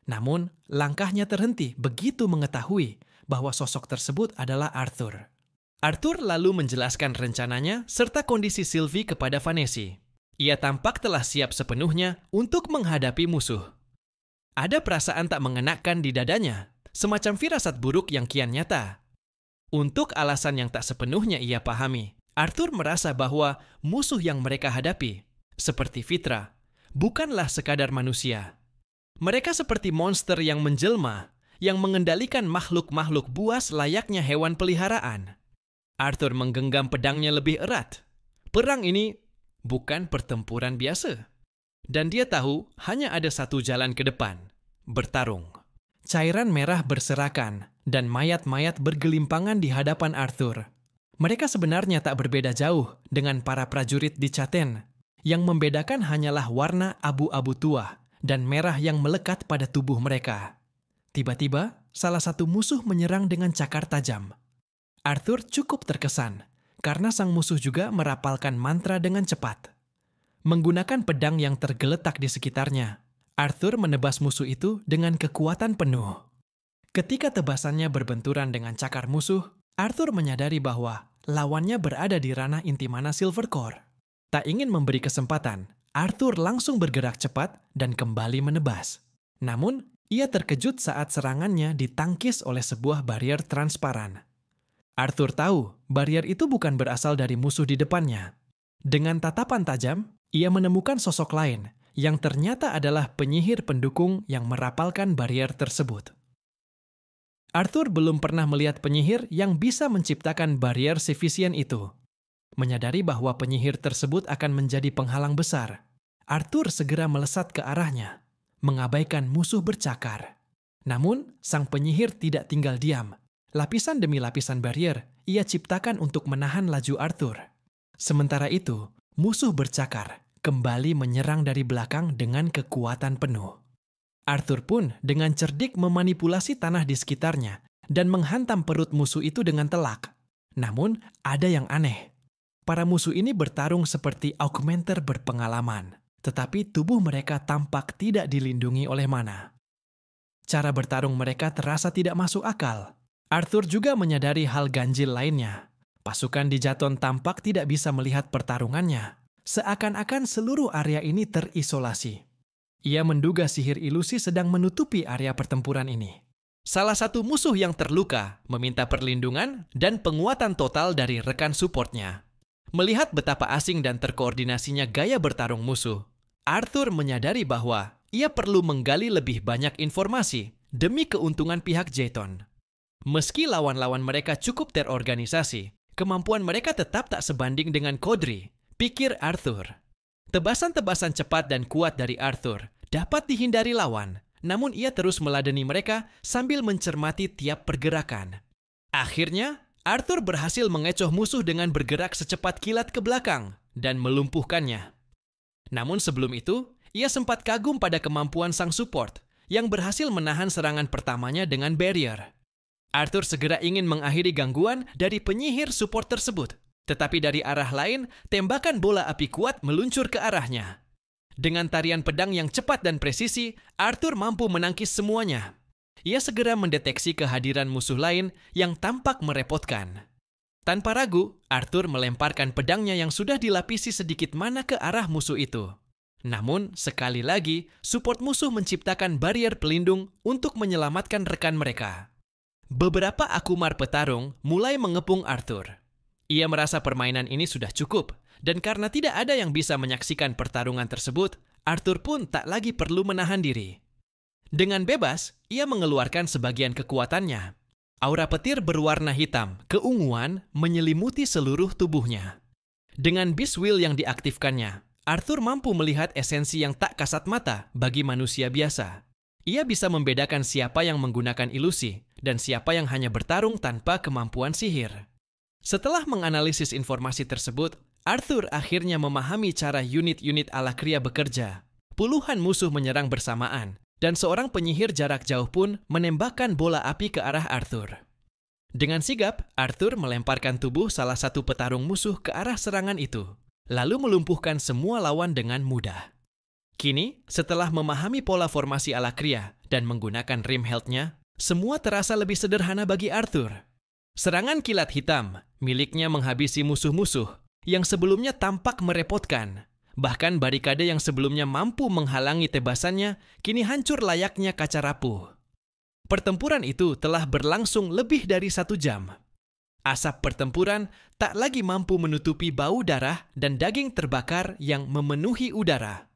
Namun, langkahnya terhenti begitu mengetahui bahwa sosok tersebut adalah Arthur. Arthur lalu menjelaskan rencananya serta kondisi Sylvie kepada Vanessa. Ia tampak telah siap sepenuhnya untuk menghadapi musuh. Ada perasaan tak mengenakan di dadanya, semacam firasat buruk yang kian nyata. Untuk alasan yang tak sepenuhnya ia pahami, Arthur merasa bahwa musuh yang mereka hadapi, seperti Fitra, bukanlah sekadar manusia. Mereka seperti monster yang menjelma, yang mengendalikan makhluk-makhluk buas layaknya hewan peliharaan. Arthur menggenggam pedangnya lebih erat. Perang ini bukan pertempuran biasa. Dan dia tahu hanya ada satu jalan ke depan, bertarung. Cairan merah berserakan dan mayat-mayat bergelimpangan di hadapan Arthur. Mereka sebenarnya tak berbeda jauh dengan para prajurit di Chaten. Yang membedakan hanyalah warna abu-abu tua dan merah yang melekat pada tubuh mereka. Tiba-tiba, salah satu musuh menyerang dengan cakar tajam. Arthur cukup terkesan, karena sang musuh juga merapalkan mantra dengan cepat. Menggunakan pedang yang tergeletak di sekitarnya, Arthur menebas musuh itu dengan kekuatan penuh. Ketika tebasannya berbenturan dengan cakar musuh, Arthur menyadari bahwa lawannya berada di ranah inti mana Silvercore. Tak ingin memberi kesempatan, Arthur langsung bergerak cepat dan kembali menebas. Namun, ia terkejut saat serangannya ditangkis oleh sebuah barrier transparan. Arthur tahu barrier itu bukan berasal dari musuh di depannya. Dengan tatapan tajam, ia menemukan sosok lain yang ternyata adalah penyihir pendukung yang merapalkan barrier tersebut. Arthur belum pernah melihat penyihir yang bisa menciptakan barrier sefisien itu. Menyadari bahwa penyihir tersebut akan menjadi penghalang besar, Arthur segera melesat ke arahnya, mengabaikan musuh bercakar. Namun, sang penyihir tidak tinggal diam. Lapisan demi lapisan barrier ia ciptakan untuk menahan laju Arthur. Sementara itu, musuh bercakar, kembali menyerang dari belakang dengan kekuatan penuh. Arthur pun dengan cerdik memanipulasi tanah di sekitarnya dan menghantam perut musuh itu dengan telak. Namun, ada yang aneh. Para musuh ini bertarung seperti augmenter berpengalaman, tetapi tubuh mereka tampak tidak dilindungi oleh mana. Cara bertarung mereka terasa tidak masuk akal. Arthur juga menyadari hal ganjil lainnya. Pasukan di Jaton tampak tidak bisa melihat pertarungannya. Seakan-akan seluruh area ini terisolasi. Ia menduga sihir ilusi sedang menutupi area pertempuran ini. Salah satu musuh yang terluka meminta perlindungan dan penguatan total dari rekan supportnya. Melihat betapa asing dan terkoordinasinya gaya bertarung musuh, Arthur menyadari bahwa ia perlu menggali lebih banyak informasi demi keuntungan pihak Jaton. Meski lawan-lawan mereka cukup terorganisasi, kemampuan mereka tetap tak sebanding dengan Kodri, pikir Arthur. Tebasan-tebasan cepat dan kuat dari Arthur dapat dihindari lawan, namun ia terus meladeni mereka sambil mencermati tiap pergerakan. Akhirnya, Arthur berhasil mengecoh musuh dengan bergerak secepat kilat ke belakang dan melumpuhkannya. Namun sebelum itu, ia sempat kagum pada kemampuan sang support yang berhasil menahan serangan pertamanya dengan barrier. Arthur segera ingin mengakhiri gangguan dari penyihir support tersebut, tetapi dari arah lain, tembakan bola api kuat meluncur ke arahnya. Dengan tarian pedang yang cepat dan presisi, Arthur mampu menangkis semuanya. Ia segera mendeteksi kehadiran musuh lain yang tampak merepotkan. Tanpa ragu, Arthur melemparkan pedangnya yang sudah dilapisi sedikit mana ke arah musuh itu. Namun, sekali lagi, support musuh menciptakan barrier pelindung untuk menyelamatkan rekan mereka. Beberapa akumar petarung mulai mengepung Arthur. Ia merasa permainan ini sudah cukup, dan karena tidak ada yang bisa menyaksikan pertarungan tersebut, Arthur pun tak lagi perlu menahan diri. Dengan bebas, ia mengeluarkan sebagian kekuatannya. Aura petir berwarna hitam, keunguan, menyelimuti seluruh tubuhnya. Dengan Beast Wheel yang diaktifkannya, Arthur mampu melihat esensi yang tak kasat mata bagi manusia biasa. Ia bisa membedakan siapa yang menggunakan ilusi dan siapa yang hanya bertarung tanpa kemampuan sihir. Setelah menganalisis informasi tersebut, Arthur akhirnya memahami cara unit-unit Alakria bekerja. Puluhan musuh menyerang bersamaan, dan seorang penyihir jarak jauh pun menembakkan bola api ke arah Arthur. Dengan sigap, Arthur melemparkan tubuh salah satu petarung musuh ke arah serangan itu, lalu melumpuhkan semua lawan dengan mudah. Kini, setelah memahami pola formasi Alakria dan menggunakan rim health-nya, semua terasa lebih sederhana bagi Arthur. Serangan kilat hitam miliknya menghabisi musuh-musuh yang sebelumnya tampak merepotkan. Bahkan barikade yang sebelumnya mampu menghalangi tebasannya, kini hancur layaknya kaca rapuh. Pertempuran itu telah berlangsung lebih dari 1 jam. Asap pertempuran tak lagi mampu menutupi bau darah dan daging terbakar yang memenuhi udara.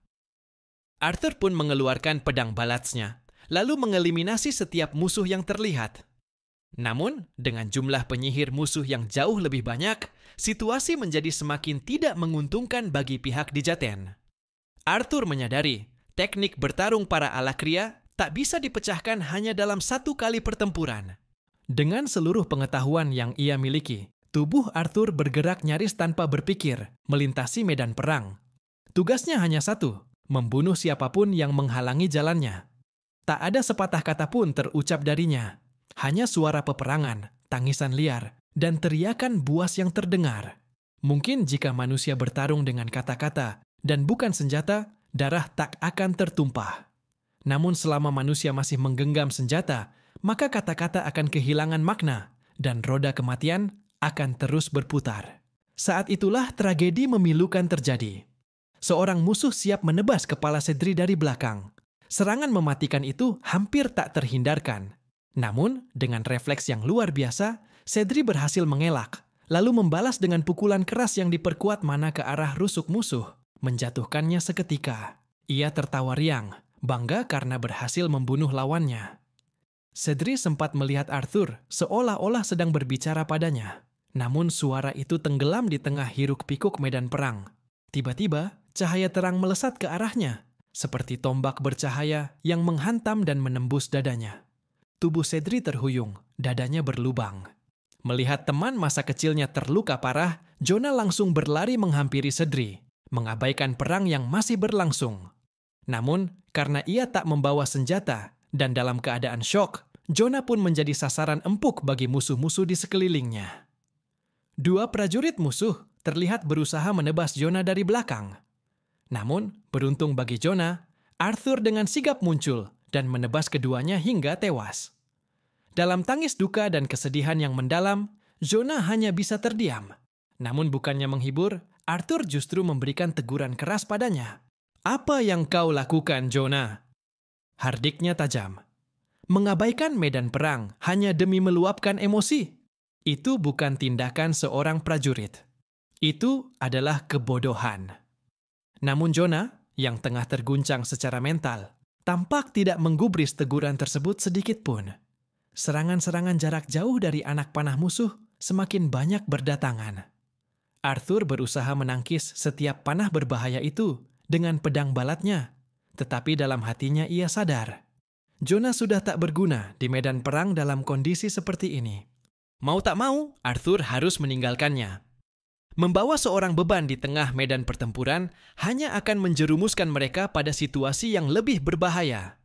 Arthur pun mengeluarkan pedang balatsnya, lalu mengeliminasi setiap musuh yang terlihat. Namun, dengan jumlah penyihir musuh yang jauh lebih banyak, situasi menjadi semakin tidak menguntungkan bagi pihak di Jaten. Arthur menyadari, teknik bertarung para Alakria tak bisa dipecahkan hanya dalam 1 kali pertempuran. Dengan seluruh pengetahuan yang ia miliki, tubuh Arthur bergerak nyaris tanpa berpikir, melintasi medan perang. Tugasnya hanya satu, membunuh siapapun yang menghalangi jalannya. Tak ada sepatah kata pun terucap darinya. Hanya suara peperangan, tangisan liar, dan teriakan buas yang terdengar. Mungkin jika manusia bertarung dengan kata-kata dan bukan senjata, darah tak akan tertumpah. Namun selama manusia masih menggenggam senjata, maka kata-kata akan kehilangan makna dan roda kematian akan terus berputar. Saat itulah tragedi memilukan terjadi. Seorang musuh siap menebas kepala Sedri dari belakang. Serangan mematikan itu hampir tak terhindarkan. Namun, dengan refleks yang luar biasa, Sedri berhasil mengelak, lalu membalas dengan pukulan keras yang diperkuat mana ke arah rusuk musuh, menjatuhkannya seketika. Ia tertawa riang, bangga karena berhasil membunuh lawannya. Sedri sempat melihat Arthur seolah-olah sedang berbicara padanya. Namun suara itu tenggelam di tengah hiruk-pikuk medan perang. Tiba-tiba, cahaya terang melesat ke arahnya, seperti tombak bercahaya yang menghantam dan menembus dadanya. Tubuh Sedri terhuyung, dadanya berlubang. Melihat teman masa kecilnya terluka parah, Jonah langsung berlari menghampiri Sedri, mengabaikan perang yang masih berlangsung. Namun, karena ia tak membawa senjata dan dalam keadaan syok, Jonah pun menjadi sasaran empuk bagi musuh-musuh di sekelilingnya. Dua prajurit musuh terlihat berusaha menebas Jonah dari belakang. Namun, beruntung bagi Jonah, Arthur dengan sigap muncul dan menebas keduanya hingga tewas. Dalam tangis duka dan kesedihan yang mendalam, Jonah hanya bisa terdiam. Namun bukannya menghibur, Arthur justru memberikan teguran keras padanya. "Apa yang kau lakukan, Jonah?" Hardiknya tajam. "Mengabaikan medan perang hanya demi meluapkan emosi. Itu bukan tindakan seorang prajurit. Itu adalah kebodohan." Namun Jonah, yang tengah terguncang secara mental, tampak tidak menggubris teguran tersebut sedikit pun. Serangan-serangan jarak jauh dari anak panah musuh semakin banyak berdatangan. Arthur berusaha menangkis setiap panah berbahaya itu dengan pedang balatnya, tetapi dalam hatinya ia sadar, Jonah sudah tak berguna di medan perang dalam kondisi seperti ini. Mau tak mau, Arthur harus meninggalkannya. Membawa seorang beban di tengah medan pertempuran hanya akan menjerumuskan mereka pada situasi yang lebih berbahaya.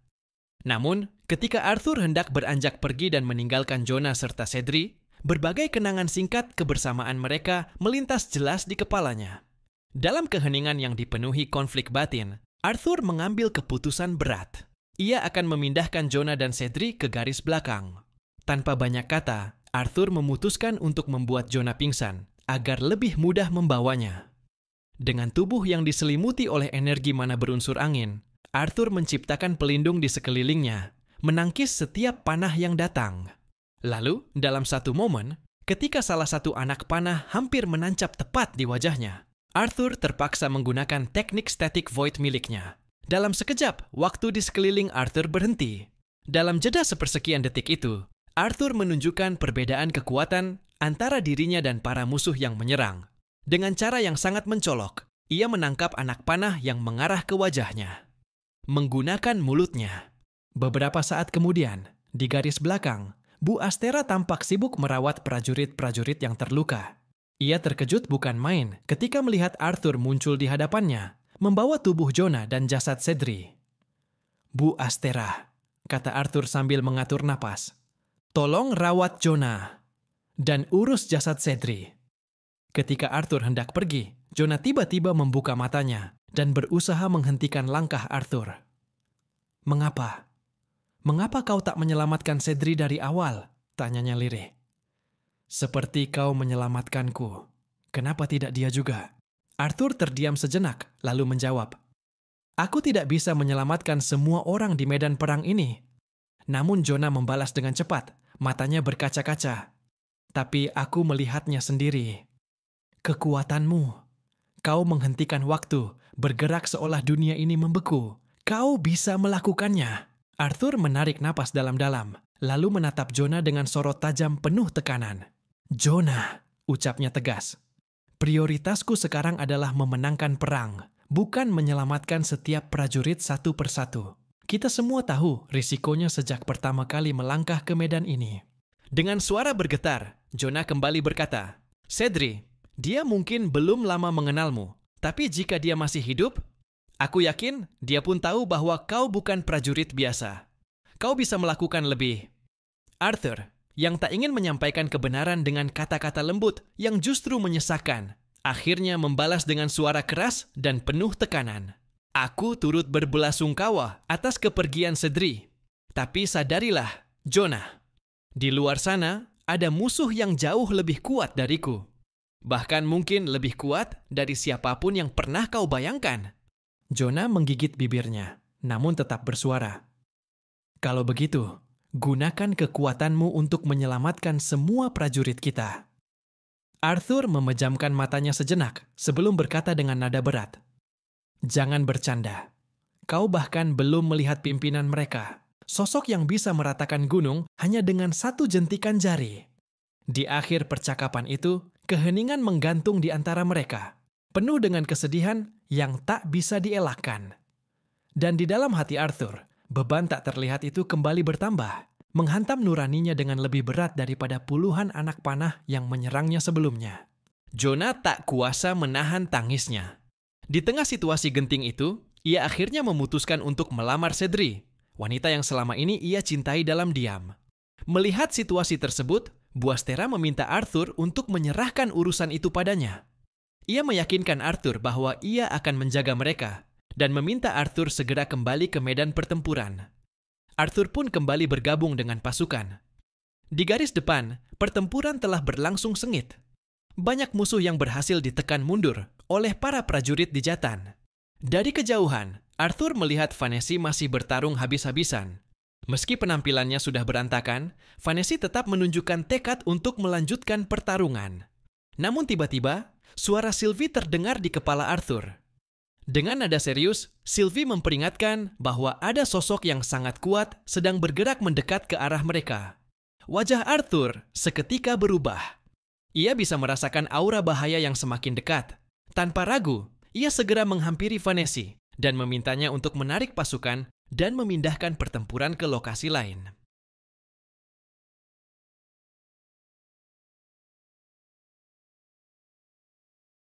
Namun, ketika Arthur hendak beranjak pergi dan meninggalkan Jonah serta Sedri, berbagai kenangan singkat kebersamaan mereka melintas jelas di kepalanya. Dalam keheningan yang dipenuhi konflik batin, Arthur mengambil keputusan berat. Ia akan memindahkan Jonah dan Sedri ke garis belakang. Tanpa banyak kata, Arthur memutuskan untuk membuat Jonah pingsan agar lebih mudah membawanya. Dengan tubuh yang diselimuti oleh energi mana berunsur angin, Arthur menciptakan pelindung di sekelilingnya, menangkis setiap panah yang datang. Lalu, dalam satu momen, ketika salah satu anak panah hampir menancap tepat di wajahnya, Arthur terpaksa menggunakan teknik static void miliknya. Dalam sekejap, waktu di sekeliling Arthur berhenti. Dalam jeda sepersekian detik itu, Arthur menunjukkan perbedaan kekuatan antara dirinya dan para musuh yang menyerang. Dengan cara yang sangat mencolok, ia menangkap anak panah yang mengarah ke wajahnya. Menggunakan mulutnya. Beberapa saat kemudian, di garis belakang, Bu Astera tampak sibuk merawat prajurit-prajurit yang terluka. Ia terkejut bukan main ketika melihat Arthur muncul di hadapannya, membawa tubuh Jonah dan jasad Sedri. "Bu Astera," kata Arthur sambil mengatur napas, "tolong rawat Jonah dan urus jasad Sedri." Ketika Arthur hendak pergi, Jonah tiba-tiba membuka matanya dan berusaha menghentikan langkah Arthur. "Mengapa? Mengapa kau tak menyelamatkan Sedri dari awal?" tanyanya lirih. "Seperti kau menyelamatkanku, kenapa tidak dia juga?" Arthur terdiam sejenak, lalu menjawab, "Aku tidak bisa menyelamatkan semua orang di medan perang ini." Namun Jonah membalas dengan cepat, matanya berkaca-kaca. "Tapi aku melihatnya sendiri. Kekuatanmu. Kau menghentikan waktu, bergerak seolah dunia ini membeku. Kau bisa melakukannya." Arthur menarik napas dalam-dalam, lalu menatap Jonah dengan sorot tajam penuh tekanan. "Jonah," ucapnya tegas, "prioritasku sekarang adalah memenangkan perang, bukan menyelamatkan setiap prajurit satu persatu. Kita semua tahu risikonya sejak pertama kali melangkah ke medan ini." Dengan suara bergetar, Jonah kembali berkata, "Sedri, dia mungkin belum lama mengenalmu, tapi jika dia masih hidup, aku yakin dia pun tahu bahwa kau bukan prajurit biasa. Kau bisa melakukan lebih." Arthur, yang tak ingin menyampaikan kebenaran dengan kata-kata lembut yang justru menyesakkan, akhirnya membalas dengan suara keras dan penuh tekanan. "Aku turut berbelasungkawa atas kepergian Sedri. Tapi sadarilah, Jonah, di luar sana ada musuh yang jauh lebih kuat dariku. Bahkan mungkin lebih kuat dari siapapun yang pernah kau bayangkan." Jonah menggigit bibirnya, namun tetap bersuara, "Kalau begitu, gunakan kekuatanmu untuk menyelamatkan semua prajurit kita." Arthur memejamkan matanya sejenak sebelum berkata dengan nada berat, "Jangan bercanda. Kau bahkan belum melihat pimpinan mereka. Sosok yang bisa meratakan gunung hanya dengan satu jentikan jari." Di akhir percakapan itu, keheningan menggantung di antara mereka, penuh dengan kesedihan yang tak bisa dielakkan. Dan di dalam hati Arthur, beban tak terlihat itu kembali bertambah. menghantam nuraninya dengan lebih berat daripada puluhan anak panah yang menyerangnya sebelumnya. Jonah tak kuasa menahan tangisnya. Di tengah situasi genting itu, ia akhirnya memutuskan untuk melamar Sedri, wanita yang selama ini ia cintai dalam diam. Melihat situasi tersebut, Buastera meminta Arthur untuk menyerahkan urusan itu padanya. Ia meyakinkan Arthur bahwa ia akan menjaga mereka, dan meminta Arthur segera kembali ke medan pertempuran. Arthur pun kembali bergabung dengan pasukan. Di garis depan, pertempuran telah berlangsung sengit. Banyak musuh yang berhasil ditekan mundur oleh para prajurit di Jatan. Dari kejauhan, Arthur melihat Vanesi masih bertarung habis-habisan. Meski penampilannya sudah berantakan, Vanesi tetap menunjukkan tekad untuk melanjutkan pertarungan. Namun tiba-tiba, suara Sylvie terdengar di kepala Arthur. Dengan nada serius, Sylvie memperingatkan bahwa ada sosok yang sangat kuat sedang bergerak mendekat ke arah mereka. Wajah Arthur seketika berubah. Ia bisa merasakan aura bahaya yang semakin dekat. Tanpa ragu, ia segera menghampiri Vanesi dan memintanya untuk menarik pasukan dan memindahkan pertempuran ke lokasi lain.